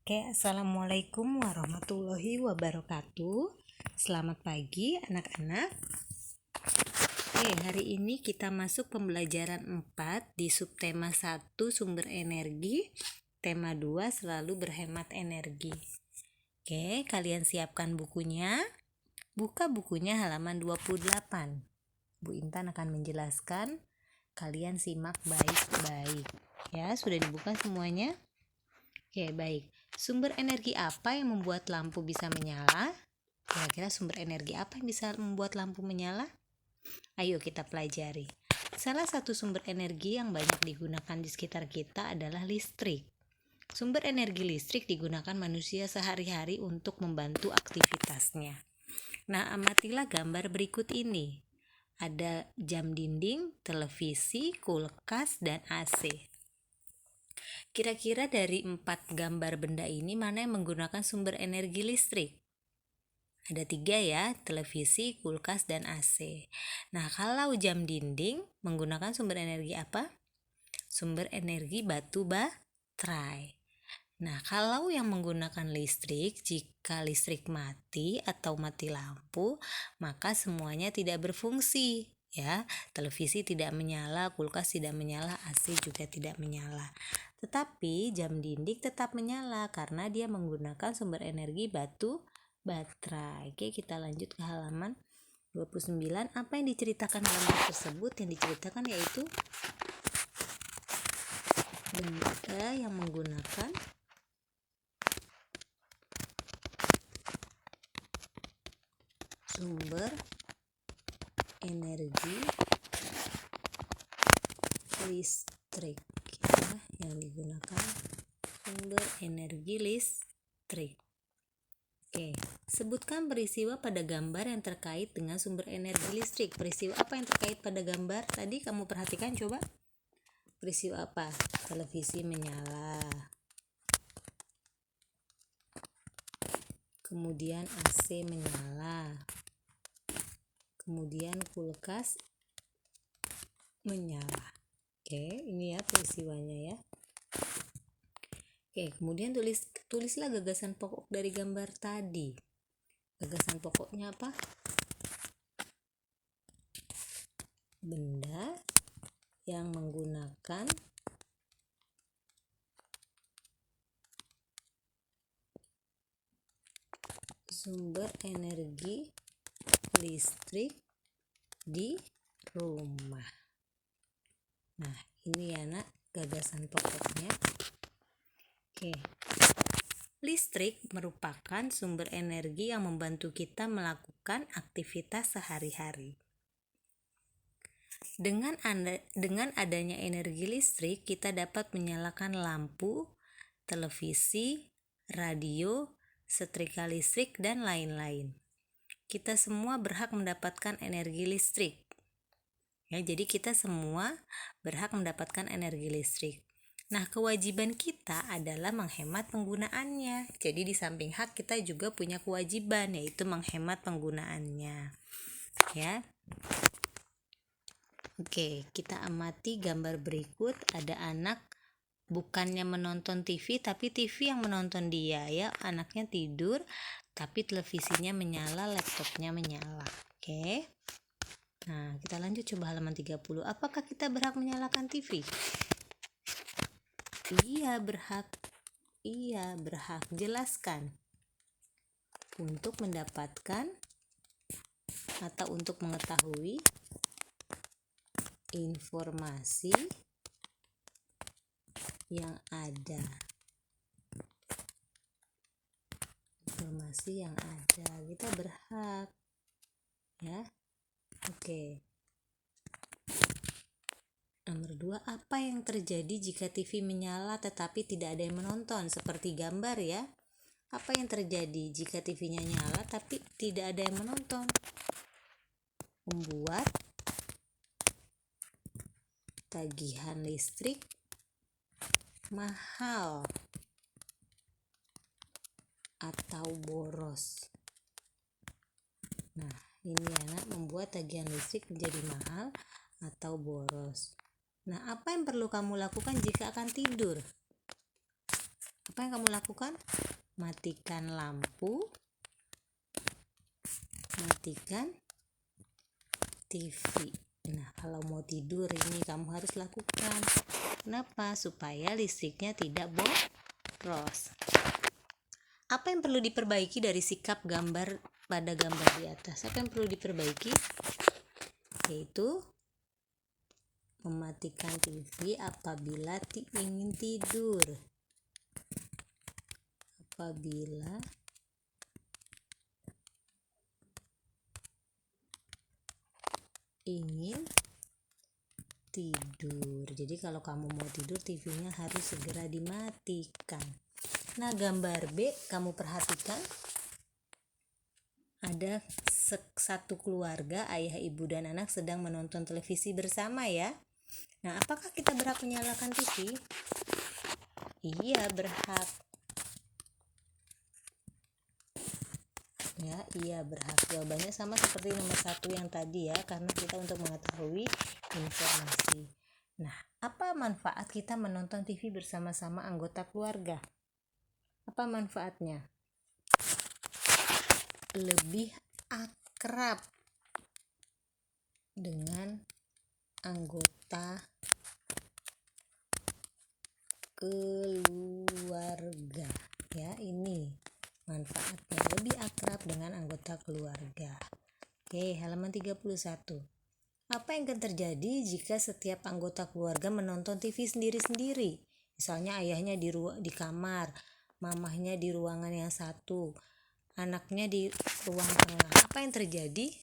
Oke, assalamualaikum warahmatullahi wabarakatuh. Selamat pagi anak-anak. Oke, hari ini kita masuk pembelajaran 4 di subtema 1 sumber energi, tema 2 selalu berhemat energi. Oke, kalian siapkan bukunya. Buka bukunya halaman 28. Bu Intan akan menjelaskan, kalian simak baik-baik. Ya, sudah dibuka semuanya? Oke, baik. Sumber energi apa yang membuat lampu bisa menyala? Kira-kira sumber energi apa yang bisa membuat lampu menyala? Ayo kita pelajari. Salah satu sumber energi yang banyak digunakan di sekitar kita adalah listrik. Sumber energi listrik digunakan manusia sehari-hari untuk membantu aktivitasnya. Nah, amatilah gambar berikut ini. Ada jam dinding, televisi, kulkas, dan AC. Kira-kira dari 4 gambar benda ini mana yang menggunakan sumber energi listrik? Ada 3 ya, televisi, kulkas, dan AC. Nah, kalau jam dinding menggunakan sumber energi apa? Sumber energi batu baterai. Nah, kalau yang menggunakan listrik, jika listrik mati atau mati lampu, maka semuanya tidak berfungsi. Ya, televisi tidak menyala, kulkas tidak menyala, AC juga tidak menyala. Tetapi jam dinding tetap menyala karena dia menggunakan sumber energi batu baterai. Oke, kita lanjut ke halaman 29. Apa yang diceritakan dalam buku tersebut? Yang diceritakan yaitu benda yang menggunakan sumber energi listrik, ya, yang digunakan sumber energi listrik. Oke, sebutkan peristiwa pada gambar yang terkait dengan sumber energi listrik. Peristiwa apa yang terkait pada gambar tadi? Kamu perhatikan coba. Peristiwa apa? Televisi menyala. Kemudian AC menyala. Kemudian kulkas menyala. Oke, ini ya peristiwanya ya. Oke, kemudian tulislah gagasan pokok dari gambar tadi. Gagasan pokoknya apa? Benda yang menggunakan sumber energi listrik di rumah. Nah, ini ya nak gagasan pokoknya. Oke. Listrik merupakan sumber energi yang membantu kita melakukan aktivitas sehari-hari. Dengan adanya energi listrik, kita dapat menyalakan lampu, televisi, radio, setrika listrik, dan lain-lain. Kita semua berhak mendapatkan energi listrik. Ya, jadi kita semua berhak mendapatkan energi listrik. Nah, kewajiban kita adalah menghemat penggunaannya. Jadi di samping hak kita juga punya kewajiban, yaitu menghemat penggunaannya. Ya. Oke, kita amati gambar berikut. Ada anak bukannya menonton TV, tapi TV yang menonton dia ya. Anaknya tidur, tapi televisinya menyala, laptopnya menyala. Oke. Nah, kita lanjut coba halaman 30. Apakah kita berhak menyalakan TV? Iya, berhak. Jelaskan. Untuk mendapatkan atau untuk mengetahui informasi yang ada. Kita berhak. Ya. Oke. Nomor 2, apa yang terjadi jika TV menyala tetapi tidak ada yang menonton? Seperti gambar ya. Apa yang terjadi jika TV-nya nyala tapi tidak ada yang menonton? Membuat tagihan listrik mahal atau boros. Nah, ini anak membuat tagihan listrik menjadi mahal atau boros. Nah, apa yang perlu kamu lakukan jika akan tidur? Apa yang kamu lakukan? Matikan lampu, matikan TV. Nah, kalau mau tidur ini kamu harus lakukan. Kenapa? Supaya listriknya tidak boros. Apa yang perlu diperbaiki dari sikap gambar pada gambar di atas? Apa yang perlu diperbaiki? Yaitu mematikan TV apabila ingin tidur. Apabila ingin tidur. Jadi kalau kamu mau tidur, TV-nya harus segera dimatikan. Nah, gambar B kamu perhatikan, ada satu keluarga, ayah, ibu, dan anak sedang menonton televisi bersama ya. Nah, apakah kita berhak menyalakan TV? Iya, berhak. Ya, iya berhak. Jawabannya sama seperti nomor 1 yang tadi ya, karena kita untuk mengetahui informasi. Nah, apa manfaat kita menonton TV bersama-sama anggota keluarga? Apa manfaatnya? Lebih akrab dengan anggota keluarga. Ya, ini manfaatnya, lebih akrab dengan anggota keluarga. Oke, halaman 31. Apa yang akan terjadi jika setiap anggota keluarga menonton TV sendiri-sendiri? Misalnya ayahnya di kamar, mamahnya di ruangan yang satu, anaknya di ruang tengah. Apa yang terjadi?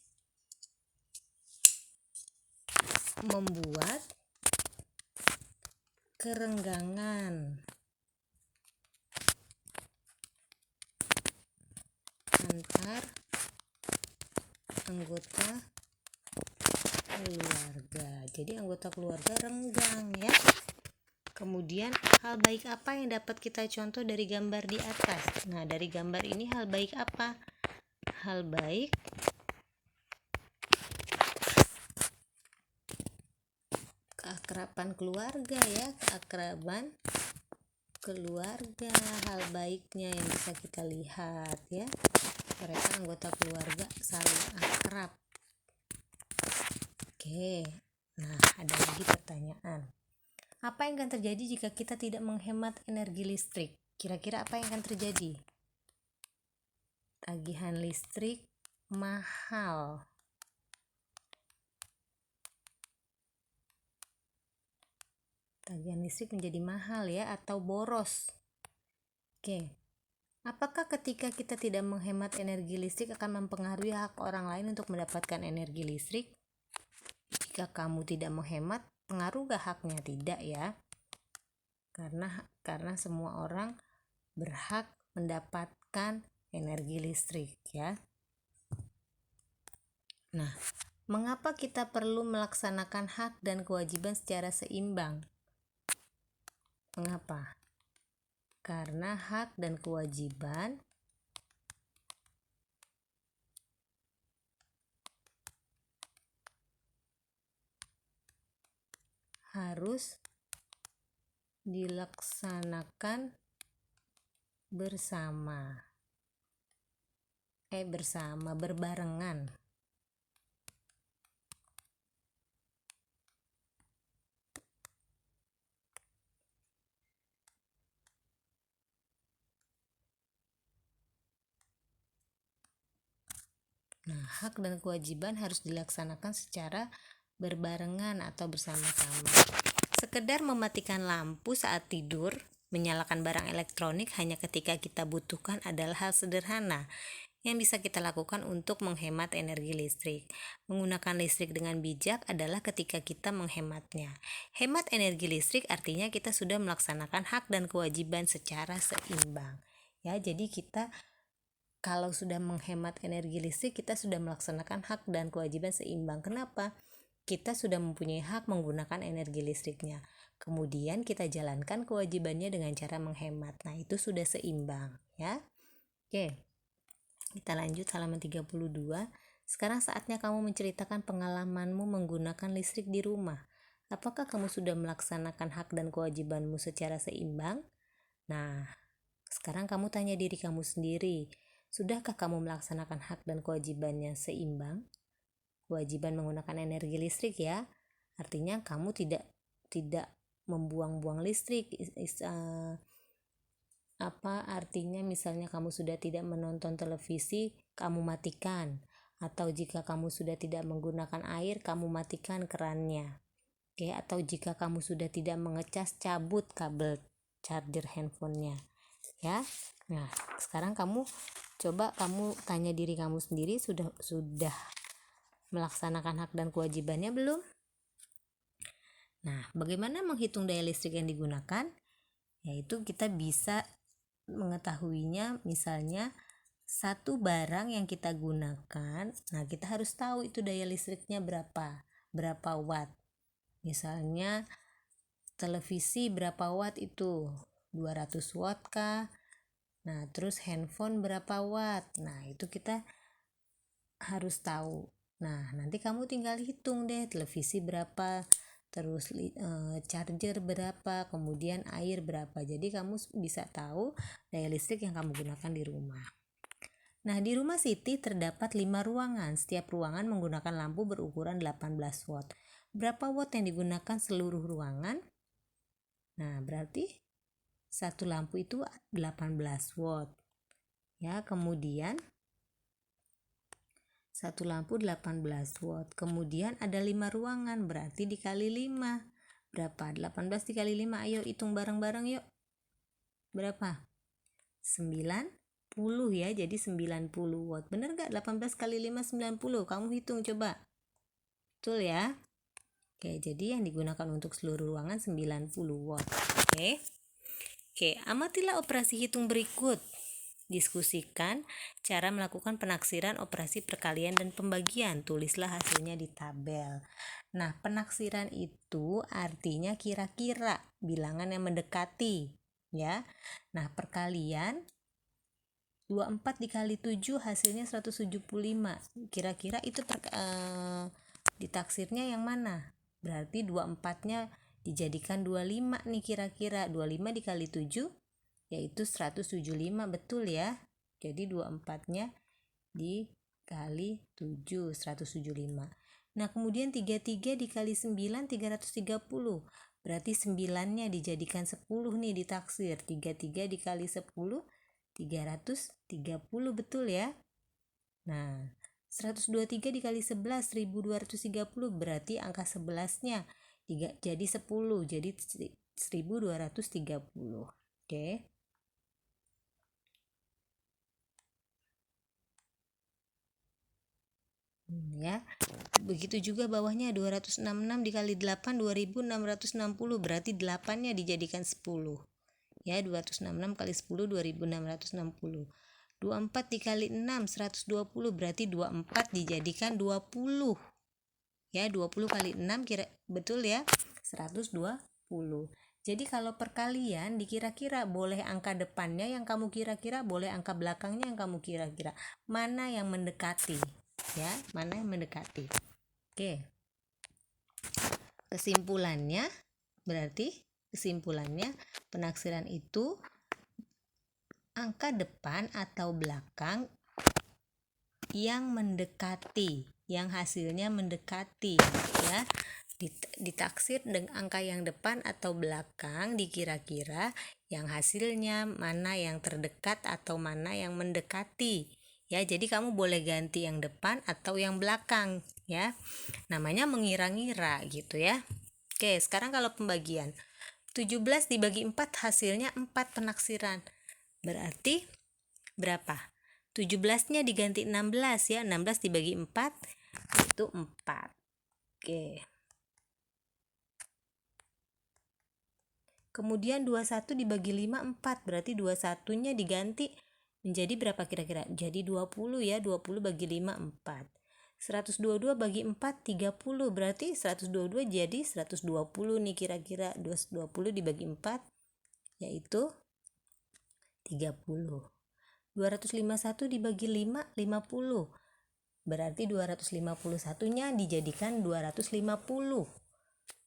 Membuat kerenggangan antar anggota keluarga. Jadi anggota keluarga renggang ya. Kemudian hal baik apa yang dapat kita contoh dari gambar di atas? Nah, dari gambar ini hal baik apa? Hal baik keakraban keluarga ya, keakraban keluarga. Hal baiknya yang bisa kita lihat ya, mereka anggota keluarga saling akrab. Oke, nah ada lagi pertanyaan. Apa yang akan terjadi jika kita tidak menghemat energi listrik? Kira-kira apa yang akan terjadi? Tagihan listrik mahal. Tagihan listrik menjadi mahal ya, atau boros. Oke. Apakah ketika kita tidak menghemat energi listrik akan mempengaruhi hak orang lain untuk mendapatkan energi listrik? Jika kamu tidak menghemat, pengaruh gak haknya? Tidak ya. Karena semua orang berhak mendapatkan energi listrik ya. Nah, mengapa kita perlu melaksanakan hak dan kewajiban secara seimbang? Mengapa? Karena hak dan kewajiban harus dilaksanakan berbarengan. Nah, hak dan kewajiban harus dilaksanakan secara berbarengan atau bersama-sama. Sekedar mematikan lampu saat tidur, menyalakan barang elektronik hanya ketika kita butuhkan adalah hal sederhana yang bisa kita lakukan untuk menghemat energi listrik. Menggunakan listrik dengan bijak adalah ketika kita menghematnya. Hemat energi listrik artinya kita sudah melaksanakan hak dan kewajiban secara seimbang. Ya, jadi kita kalau sudah menghemat energi listrik, kita sudah melaksanakan hak dan kewajiban seimbang. Kenapa? Kita sudah mempunyai hak menggunakan energi listriknya. Kemudian kita jalankan kewajibannya dengan cara menghemat. Nah, itu sudah seimbang, ya. Oke. Kita lanjut halaman 32. Sekarang saatnya kamu menceritakan pengalamanmu menggunakan listrik di rumah. Apakah kamu sudah melaksanakan hak dan kewajibanmu secara seimbang? Nah, Sekarang kamu tanya diri kamu sendiri, sudahkah kamu melaksanakan hak dan kewajibannya seimbang? Kewajiban menggunakan energi listrik ya, artinya kamu tidak membuang-buang listrik. Apa artinya? Misalnya kamu sudah tidak menonton televisi, kamu matikan, atau jika kamu sudah tidak menggunakan air, kamu matikan kerannya. Oke, atau jika kamu sudah tidak mengecas, cabut kabel charger handphonenya ya. Nah, sekarang kamu tanya diri kamu sendiri, sudah melaksanakan hak dan kewajibannya belum? Nah, bagaimana menghitung daya listrik yang digunakan? Yaitu kita bisa mengetahuinya, misalnya satu barang yang kita gunakan, nah kita harus tahu itu daya listriknya berapa watt. Misalnya televisi berapa watt itu? 200 watt kah? Nah, terus handphone berapa watt? Nah, itu kita harus tahu. Nah, nanti kamu tinggal hitung deh, televisi berapa, terus charger berapa, kemudian air berapa. Jadi kamu bisa tahu daya listrik yang kamu gunakan di rumah. Nah, di rumah Siti terdapat 5 ruangan. Setiap ruangan menggunakan lampu berukuran 18 watt. Berapa watt yang digunakan seluruh ruangan? Nah, berarti satu lampu itu 18 watt. Ya, kemudian satu lampu 18 watt. Kemudian ada 5 ruangan, berarti dikali 5. Berapa? 18 dikali 5. Ayo hitung bareng-bareng yuk. Berapa? 90 ya, jadi 90 watt. Bener gak? 18 kali 5 90. Kamu hitung coba. Betul ya? Oke, jadi yang digunakan untuk seluruh ruangan 90 watt. Oke, amatilah operasi hitung berikut. Diskusikan cara melakukan penaksiran operasi perkalian dan pembagian. Tulislah hasilnya di tabel. Nah, penaksiran itu artinya kira-kira, bilangan yang mendekati ya. Nah, perkalian 24 dikali 7 hasilnya 175. Kira-kira itu ditaksirnya yang mana? Berarti 24-nya dijadikan 25 nih kira-kira. 25 dikali 7 yaitu 175, betul ya. Jadi 24-nya dikali 7, 175. Nah, kemudian 33 dikali 9, 330. Berarti 9-nya dijadikan 10 nih ditaksir. 33 dikali 10, 330, betul ya. Nah, 123 dikali 11, 1230. Berarti angka 11-nya jadi 10, jadi 1230. Oke. Ya. Begitu juga bawahnya 266 dikali 8 2660, berarti 8-nya dijadikan 10. Ya, 266 kali 10 2660. 24 dikali 6 120, berarti 24 dijadikan 20. Ya, 20 kali 6 betul ya, 120. Jadi kalau perkalian dikira-kira, boleh angka depannya yang kamu kira-kira, boleh angka belakangnya yang kamu kira-kira. Mana yang mendekati? Ya, mana yang mendekati? Oke. Kesimpulannya penaksiran itu angka depan atau belakang yang mendekati, yang hasilnya mendekati ya. Ditaksir dengan angka yang depan atau belakang, dikira-kira yang hasilnya mana yang terdekat atau mana yang mendekati ya. Jadi kamu boleh ganti yang depan atau yang belakang ya, namanya mengira-ngira gitu ya. Oke, sekarang kalau pembagian 17 dibagi 4 hasilnya 4 penaksiran, berarti berapa? 17-nya diganti 16 ya, 16 dibagi 4 itu 4. Oke. Kemudian 21 dibagi 5 4, berarti 21-nya diganti menjadi berapa kira-kira? Jadi 20 ya, 20 bagi 5 4. 122 bagi 4 30, berarti 122 jadi 120 nih kira-kira. 220 dibagi 4 yaitu 30. 251 dibagi 5 50. Berarti 251-nya dijadikan 250.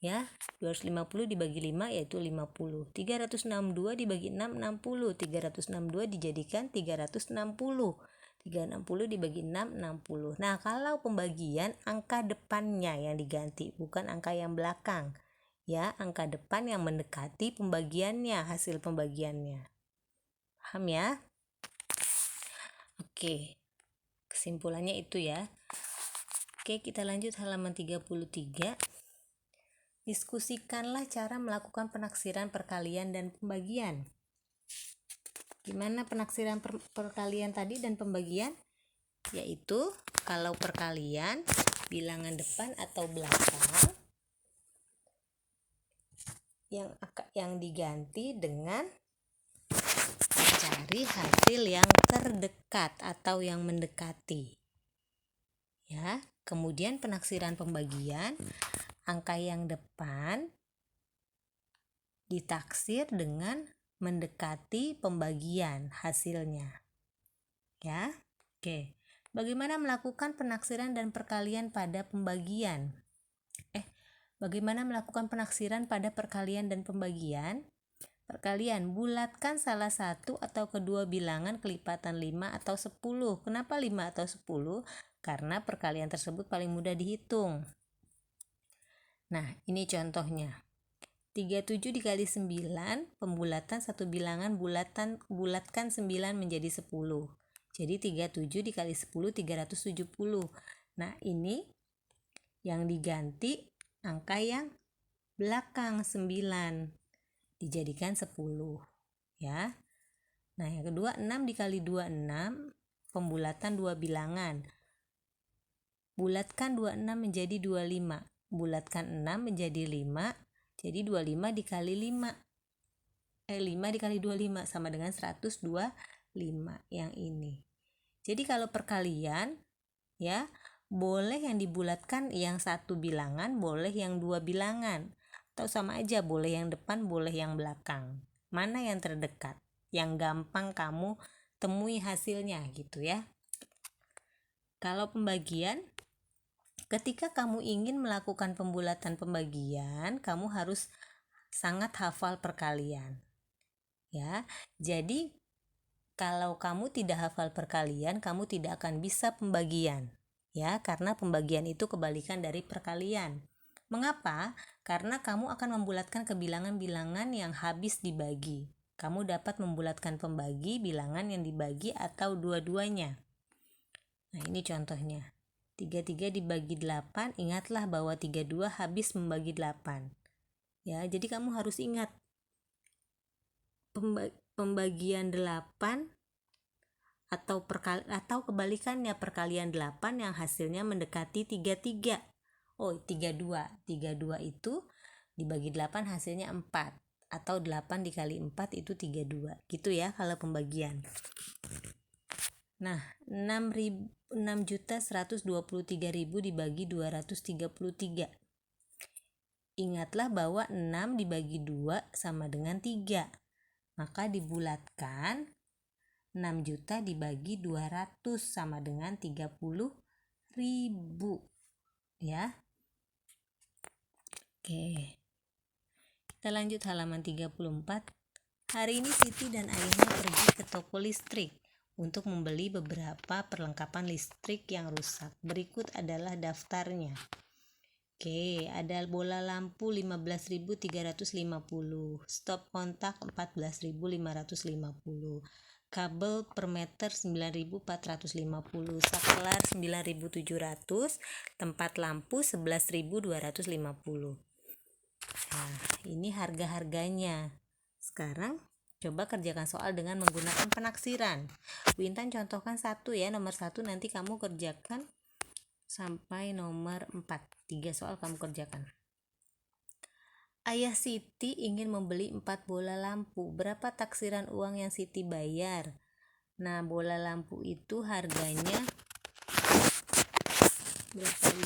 Ya, 250 dibagi 5 yaitu 50. 362 dibagi 6, 60. 362 dijadikan 360. 360 dibagi 6, 60. Nah, kalau pembagian, angka depannya yang diganti, bukan angka yang belakang. Ya, angka depan yang mendekati pembagiannya, hasil pembagiannya. Paham ya? Oke, kesimpulannya itu ya. Oke, kita lanjut halaman 33. Diskusikanlah cara melakukan penaksiran perkalian dan pembagian. Gimana penaksiran perkalian tadi dan pembagian? Yaitu kalau perkalian, bilangan depan atau belakang yang diganti dengan mencari hasil yang terdekat atau yang mendekati. Ya, kemudian penaksiran pembagian, angka yang depan ditaksir dengan mendekati pembagian hasilnya. Ya. Oke. Bagaimana melakukan penaksiran dan perkalian pada pembagian? Bagaimana melakukan penaksiran pada perkalian dan pembagian? Perkalian, bulatkan salah satu atau kedua bilangan kelipatan 5 atau 10. Kenapa 5 atau 10? Karena perkalian tersebut paling mudah dihitung. Nah, ini contohnya. 37 dikali 9, pembulatan satu bilangan bulatkan 9 menjadi 10. Jadi 37 dikali 10, 370. Nah, ini yang diganti angka yang belakang 9. Dijadikan 10. Ya. Nah, yang kedua 6 dikali 2, 6. Pembulatan dua bilangan. Bulatkan 26 menjadi 25. Bulatkan 6 menjadi 5. Jadi 25 dikali 5. 5 dikali 25 sama dengan 125 yang ini. Jadi kalau perkalian ya, boleh yang dibulatkan yang satu bilangan, boleh yang dua bilangan. Atau sama aja, boleh yang depan, boleh yang belakang. Mana yang terdekat? Yang gampang kamu temui hasilnya gitu ya. Kalau pembagian, ketika kamu ingin melakukan pembulatan pembagian, kamu harus sangat hafal perkalian. Ya, jadi kalau kamu tidak hafal perkalian, kamu tidak akan bisa pembagian. Ya, karena pembagian itu kebalikan dari perkalian. Mengapa? Karena kamu akan membulatkan ke bilangan-bilangan yang habis dibagi. Kamu dapat membulatkan pembagi, bilangan yang dibagi, atau dua-duanya. Nah, ini contohnya. 33 dibagi 8, ingatlah bahwa 32 habis membagi 8. Ya, jadi kamu harus ingat pembagian 8 atau kebalikannya perkalian 8 yang hasilnya mendekati 33. 32. 32 itu dibagi 8 hasilnya 4 atau 8 dikali 4 itu 32. Gitu ya kalau pembagian. Nah, 6.123.000 dibagi 233. Ingatlah bahwa 6 dibagi 2 sama dengan 3. Maka dibulatkan 6 juta dibagi 200 sama dengan 30.000. Ya. Oke. Kita lanjut halaman 34. Hari ini Siti dan ayahnya pergi ke toko listrik untuk membeli beberapa perlengkapan listrik yang rusak. Berikut adalah daftarnya. Oke, ada bola lampu 15.350, stop kontak 14.550, kabel per meter 9.450, saklar 9.700, tempat lampu 11.250. Nah, ini harga-harganya. Sekarang coba kerjakan soal dengan menggunakan penaksiran. Bu Intan contohkan satu ya, nomor 1 nanti kamu kerjakan sampai nomor 4. 3 soal kamu kerjakan. Ayah Siti ingin membeli 4 bola lampu. Berapa taksiran uang yang Siti bayar? Nah, bola lampu itu harganya berapa?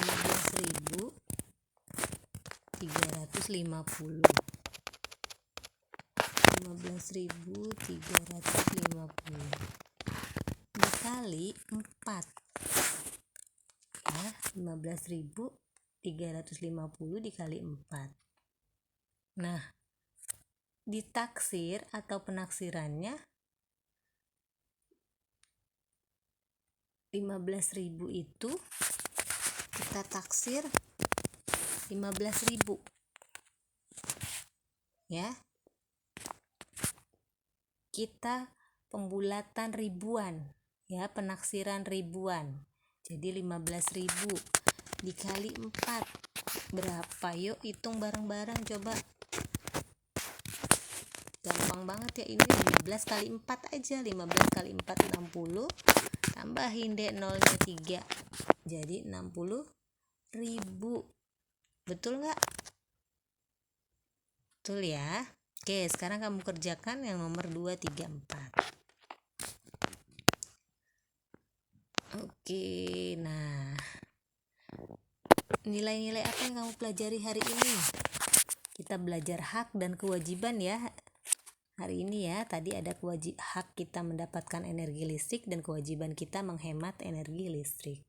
15.350. 15.350 dikali 4 ya, 15.350 dikali 4. Nah, ditaksir atau penaksirannya 15.000 itu kita taksir 15.000 ya. Kita pembulatan ribuan ya, penaksiran ribuan. Jadi 15.000 dikali 4 berapa? Yuk hitung bareng-bareng coba. Gampang banget ya ini, 15 kali 4 aja. 15 kali 4 60, tambahin deh nolnya 3, jadi 60.000. Betul nggak? Betul ya. Oke, sekarang kamu kerjakan yang nomor 2, 3, 4. Oke, nah nilai-nilai apa yang kamu pelajari hari ini? Kita belajar hak dan kewajiban ya hari ini ya. Tadi ada hak kita mendapatkan energi listrik dan kewajiban kita menghemat energi listrik.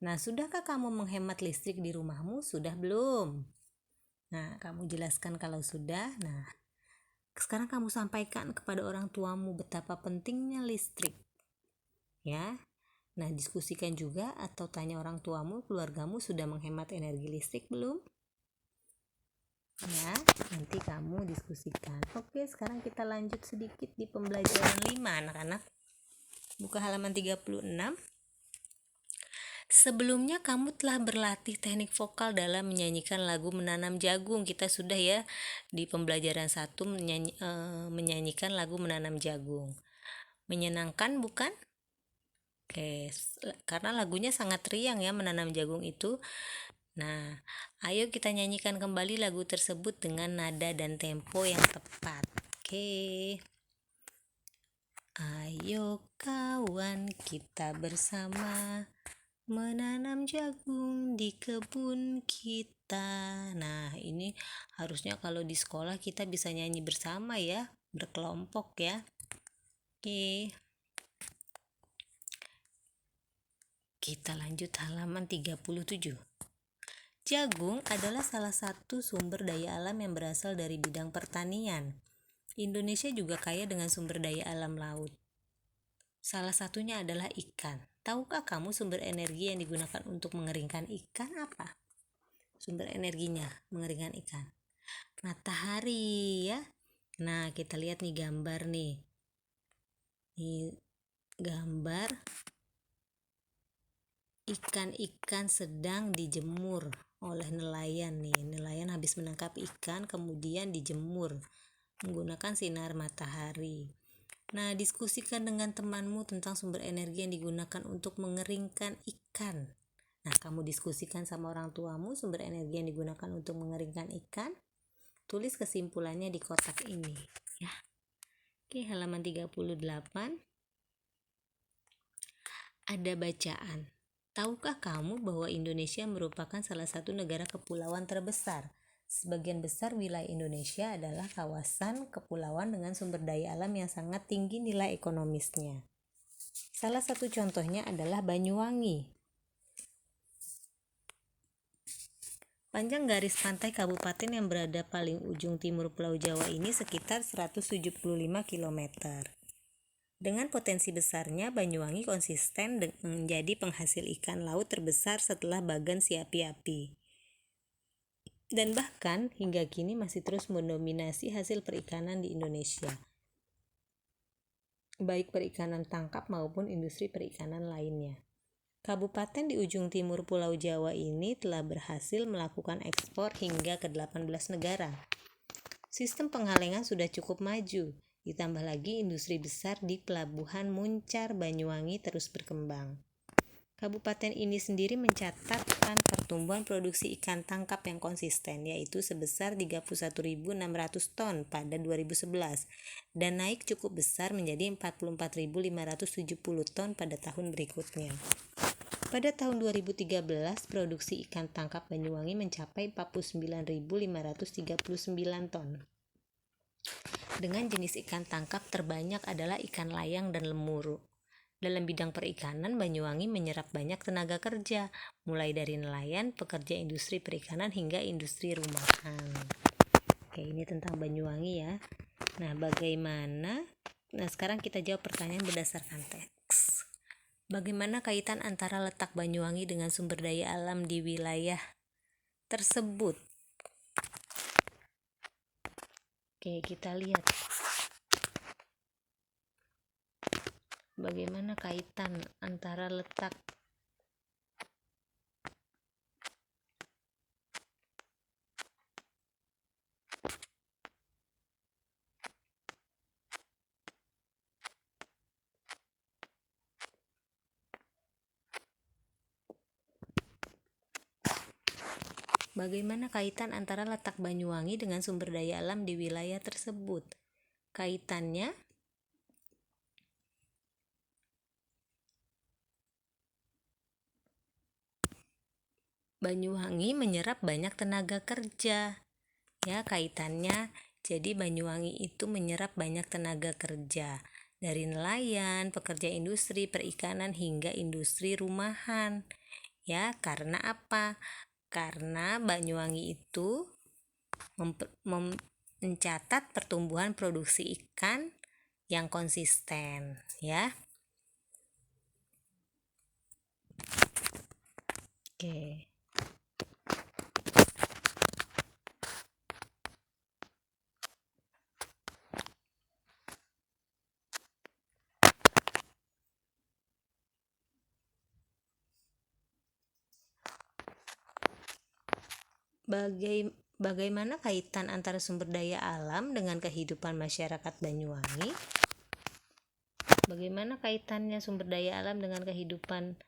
Nah, sudahkah kamu menghemat listrik di rumahmu? Sudah belum? Nah, kamu jelaskan kalau sudah. Nah, sekarang kamu sampaikan kepada orang tuamu betapa pentingnya listrik ya. Nah, diskusikan juga atau tanya orang tuamu, keluargamu sudah menghemat energi listrik belum? Ya, nanti kamu diskusikan. Oke, sekarang kita lanjut sedikit di pembelajaran 5 anak-anak. Buka halaman 36. Sebelumnya kamu telah berlatih teknik vokal dalam menyanyikan lagu Menanam Jagung. Kita sudah ya di pembelajaran 1 menyanyikan lagu Menanam Jagung. Menyenangkan bukan? Oke, karena lagunya sangat riang ya, Menanam Jagung itu. Nah, ayo kita nyanyikan kembali lagu tersebut dengan nada dan tempo yang tepat. Oke. Ayo kawan, kita bersama menanam jagung di kebun kita. Nah, ini harusnya kalau di sekolah kita bisa nyanyi bersama ya, berkelompok ya. Oke. Kita lanjut halaman 37. Jagung adalah salah satu sumber daya alam yang berasal dari bidang pertanian. Indonesia juga kaya dengan sumber daya alam laut. Salah satunya adalah ikan. Tahukah kamu sumber energi yang digunakan untuk mengeringkan ikan apa? Sumber energinya mengeringkan ikan. Matahari ya. Nah, kita lihat nih gambar nih. Ini gambar ikan-ikan sedang dijemur oleh nelayan nih. Nelayan habis menangkap ikan kemudian dijemur menggunakan sinar matahari. Nah, diskusikan dengan temanmu tentang sumber energi yang digunakan untuk mengeringkan ikan. Nah, kamu diskusikan sama orang tuamu sumber energi yang digunakan untuk mengeringkan ikan. Tulis kesimpulannya di kotak ini ya. Oke, halaman 38. Ada bacaan. Tahukah kamu bahwa Indonesia merupakan salah satu negara kepulauan terbesar? Sebagian besar wilayah Indonesia adalah kawasan kepulauan dengan sumber daya alam yang sangat tinggi nilai ekonomisnya. Salah satu contohnya adalah Banyuwangi. Panjang garis pantai kabupaten yang berada paling ujung timur Pulau Jawa ini sekitar 175 km. Dengan potensi besarnya, Banyuwangi konsisten menjadi penghasil ikan laut terbesar setelah Bagan si api-api. Dan bahkan hingga kini masih terus mendominasi hasil perikanan di Indonesia. Baik perikanan tangkap maupun industri perikanan lainnya. Kabupaten di ujung timur Pulau Jawa ini telah berhasil melakukan ekspor hingga ke 18 negara. Sistem penghalengan sudah cukup maju. Ditambah lagi industri besar di Pelabuhan Muncar Banyuwangi terus berkembang. Kabupaten ini sendiri mencatatkan pertumbuhan produksi ikan tangkap yang konsisten, yaitu sebesar 31.600 ton pada 2011 dan naik cukup besar menjadi 44.570 ton pada tahun berikutnya. Pada tahun 2013, produksi ikan tangkap Banyuwangi mencapai 49.539 ton. Dengan jenis ikan tangkap terbanyak adalah ikan layang dan lemuru. Dalam bidang perikanan, Banyuwangi menyerap banyak tenaga kerja, mulai dari nelayan, pekerja industri perikanan hingga industri rumahan. Oke, ini tentang Banyuwangi ya. Nah, sekarang kita jawab pertanyaan berdasarkan teks. Bagaimana kaitan antara letak Banyuwangi dengan sumber daya alam di wilayah tersebut? Oke, kita lihat. Bagaimana kaitan antara letak Bagaimana kaitan antara letak Banyuwangi dengan sumber daya alam di wilayah tersebut? Kaitannya Banyuwangi menyerap banyak tenaga kerja. Ya, kaitannya jadi Banyuwangi itu menyerap banyak tenaga kerja dari nelayan, pekerja industri, perikanan hingga industri rumahan. Ya, karena apa? Karena Banyuwangi itu mencatat pertumbuhan produksi ikan yang konsisten, ya. Oke. Bagaimana kaitan antara sumber daya alam dengan kehidupan masyarakat Banyuwangi? Bagaimana kaitannya sumber daya alam dengan kehidupan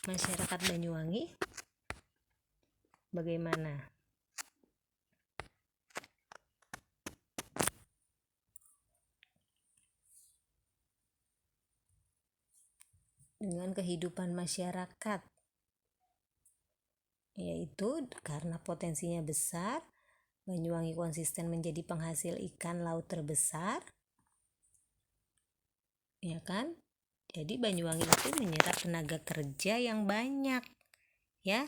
masyarakat Banyuwangi? Bagaimana? Dengan kehidupan masyarakat, yaitu karena potensinya besar, Banyuwangi konsisten menjadi penghasil ikan laut terbesar, ya kan? Jadi Banyuwangi itu menyerap tenaga kerja yang banyak, ya.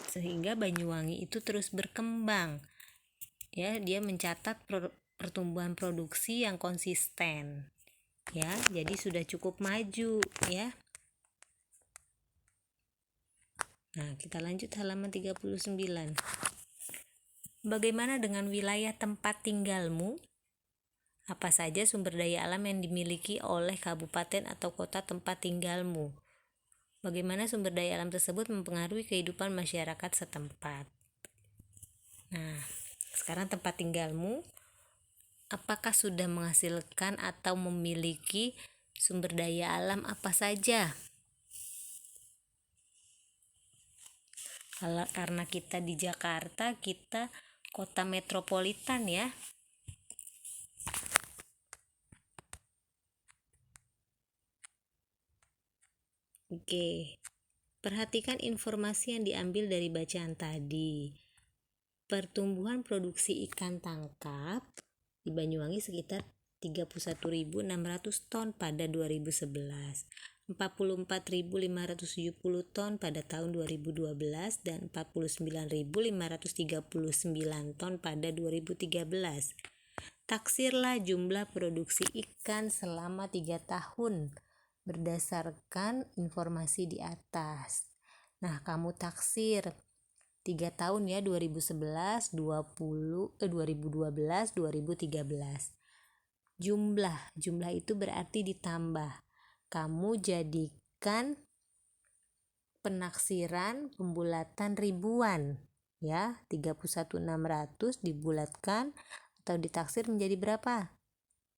Sehingga Banyuwangi itu terus berkembang. Ya, dia mencatat pertumbuhan produksi yang konsisten. Ya, jadi sudah cukup maju, ya. Nah, kita lanjut halaman 39. Bagaimana dengan wilayah tempat tinggalmu? Apa saja sumber daya alam yang dimiliki oleh kabupaten atau kota tempat tinggalmu? Bagaimana sumber daya alam tersebut mempengaruhi kehidupan masyarakat setempat? Nah, sekarang tempat tinggalmu, apakah sudah menghasilkan atau memiliki sumber daya alam apa saja? Karena kita di Jakarta, kita kota metropolitan ya. Oke, perhatikan informasi yang diambil dari bacaan tadi. Pertumbuhan produksi ikan tangkap di Banyuwangi sekitar 31.600 ton pada 2011, 44.570 ton pada tahun 2012, dan 49.539 ton pada 2013. Taksirlah jumlah produksi ikan selama 3 tahun berdasarkan informasi di atas. Nah, kamu taksir 3 tahun ya, 2011, 2012, 2013. Jumlah itu berarti ditambah. Kamu jadikan penaksiran pembulatan ribuan ya, 31.600 dibulatkan atau ditaksir menjadi berapa?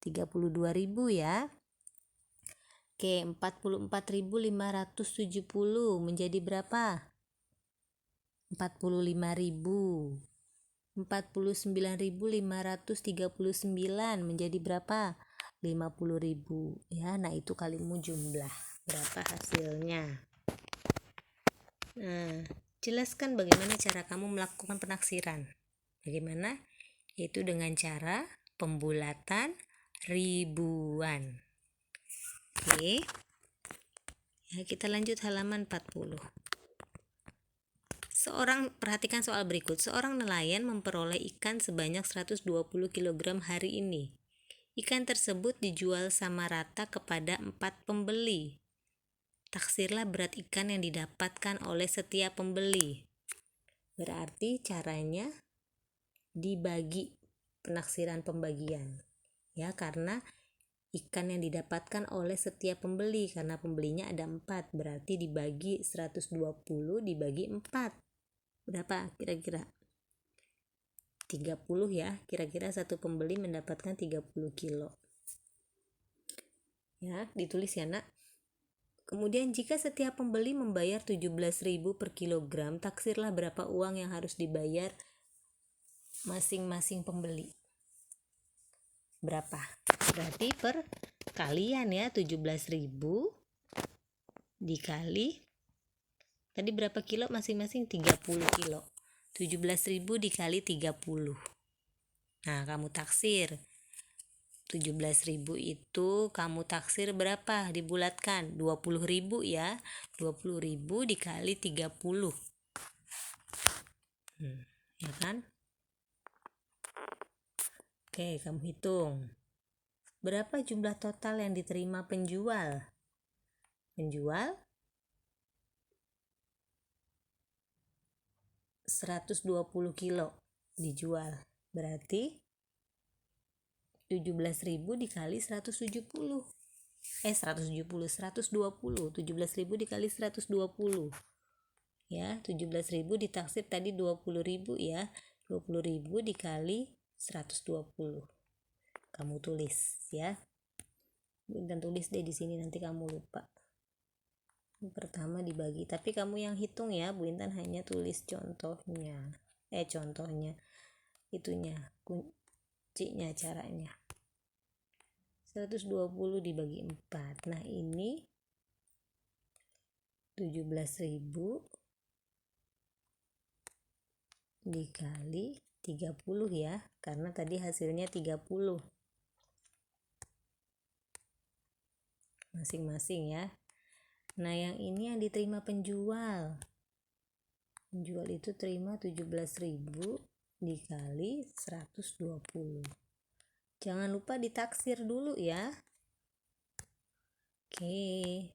32.000 ya. Oke, 44.570 menjadi berapa? 45.000. 49.539 menjadi berapa? 50.000 ya. Nah, itu kalimu jumlah. Berapa hasilnya? Nah, jelaskan bagaimana cara kamu melakukan penaksiran. Bagaimana? Yaitu dengan cara pembulatan ribuan. Oke. Ya, kita lanjut halaman 40. Perhatikan soal berikut. Seorang nelayan memperoleh ikan sebanyak 120 kg hari ini. Ikan tersebut dijual sama rata kepada 4 pembeli. Taksirlah berat ikan yang didapatkan oleh setiap pembeli. Berarti caranya dibagi, penaksiran pembagian. Ya, karena ikan yang didapatkan oleh setiap pembeli, karena pembelinya ada 4, berarti dibagi 120 dibagi 4. Berapa kira-kira? 30 ya, kira-kira satu pembeli mendapatkan 30 kilo. Ya, ditulis ya nak. Kemudian jika setiap pembeli membayar 17.000 per kilogram, taksirlah berapa uang yang harus dibayar masing-masing pembeli. Berapa? Berarti per kalian ya, 17.000 dikali, tadi berapa kilo masing-masing? 30 kilo. 17.000 dikali 30. Nah, kamu taksir 17.000 itu kamu taksir berapa? Dibulatkan 20.000 ya. 20.000 dikali 30. Ya kan? Oke, kamu hitung. Berapa jumlah total yang diterima penjual? Penjual 120 kilo dijual. Berarti 17.000 dikali 170. 120. 17.000 dikali 120. Ya, 17.000 ditaksir tadi 20.000 ya. 20.000 dikali 120. Kamu tulis ya. Dan tulis deh di sini, nanti kamu lupa. Pertama dibagi, tapi kamu yang hitung ya. Bu Intan hanya tulis contohnya. Contohnya itunya, kuncinya, caranya. 120 dibagi 4. Nah, ini 17.000 dikali 30 ya, karena tadi hasilnya 30 masing-masing ya. Nah, yang ini yang diterima penjual. Penjual itu terima 17.000 dikali 120. Jangan lupa ditaksir dulu ya. Oke.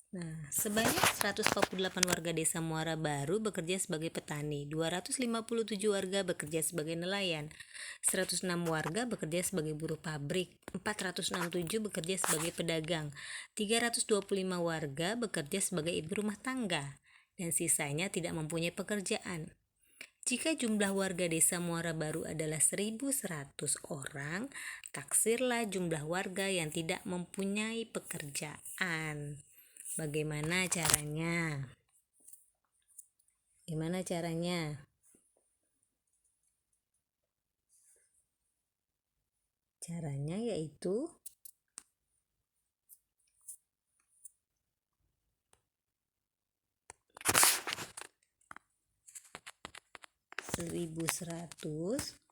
Nah, sebanyak 148 warga desa Muara Baru bekerja sebagai petani, 257 warga bekerja sebagai nelayan, 106 warga bekerja sebagai buruh pabrik, 467 bekerja sebagai pedagang, 325 warga bekerja sebagai ibu rumah tangga, dan sisanya tidak mempunyai pekerjaan. Jika jumlah warga desa Muara Baru adalah 1.100 orang, taksirlah jumlah warga yang tidak mempunyai pekerjaan. Bagaimana caranya? Caranya yaitu (1.100)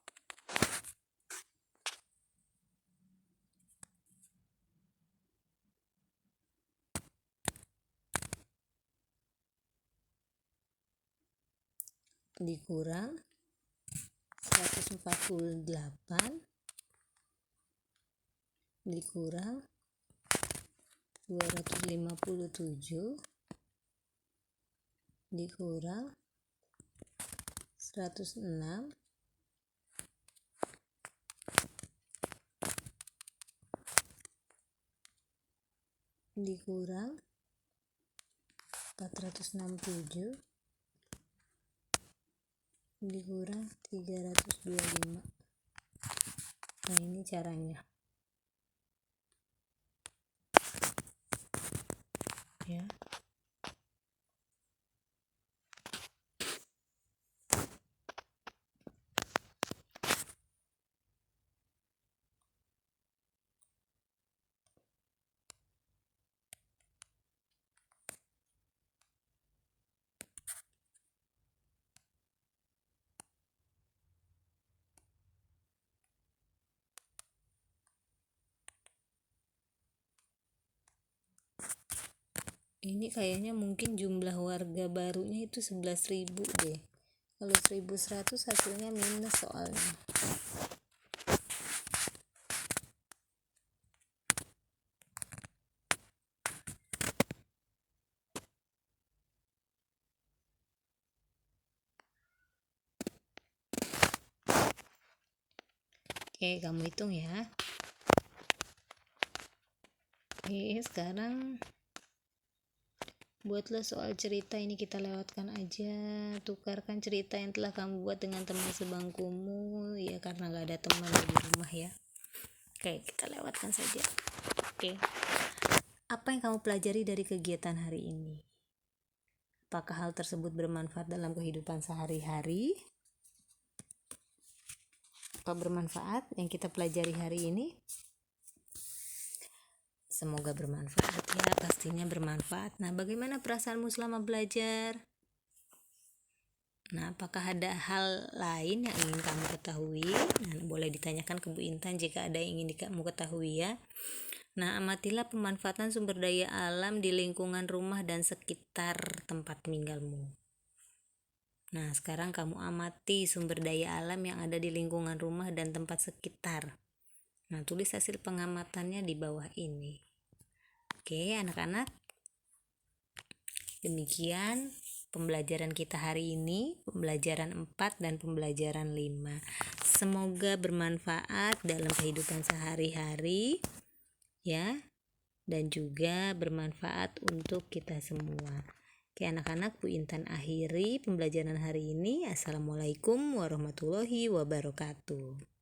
dikurang 148 dikurang 257 dikurang 106 dikurang 467 dikurang 325. Nah, ini caranya ya. Ini kayaknya mungkin jumlah warga barunya itu 11.000 deh. Kalau 1.100 hasilnya minus soalnya. Oke, kamu hitung ya. Oke, sekarang buatlah soal cerita. Ini kita lewatkan aja. Tukarkan cerita yang telah kamu buat dengan teman sebangkumu. Ya, karena gak ada teman di rumah ya. Oke, kita lewatkan saja. Oke, apa yang kamu pelajari dari kegiatan hari ini? Apakah hal tersebut bermanfaat dalam kehidupan sehari-hari? Apa bermanfaat yang kita pelajari hari ini? Semoga bermanfaat ya, pastinya bermanfaat. Nah, bagaimana perasaanmu selama belajar? Nah, apakah ada hal lain yang ingin kamu ketahui? Nah, boleh ditanyakan ke Bu Intan jika ada yang ingin kamu ketahui ya. Nah, amatilah pemanfaatan sumber daya alam di lingkungan rumah dan sekitar tempat tinggalmu. Nah, sekarang kamu amati sumber daya alam yang ada di lingkungan rumah dan tempat sekitar. Nah, tulis hasil pengamatannya di bawah ini. Oke, anak-anak. Demikian pembelajaran kita hari ini, pembelajaran 4 dan pembelajaran 5. Semoga bermanfaat dalam kehidupan sehari-hari ya, dan juga bermanfaat untuk kita semua. Oke anak-anak, Bu Intan akhiri pembelajaran hari ini. Assalamualaikum warahmatullahi wabarakatuh.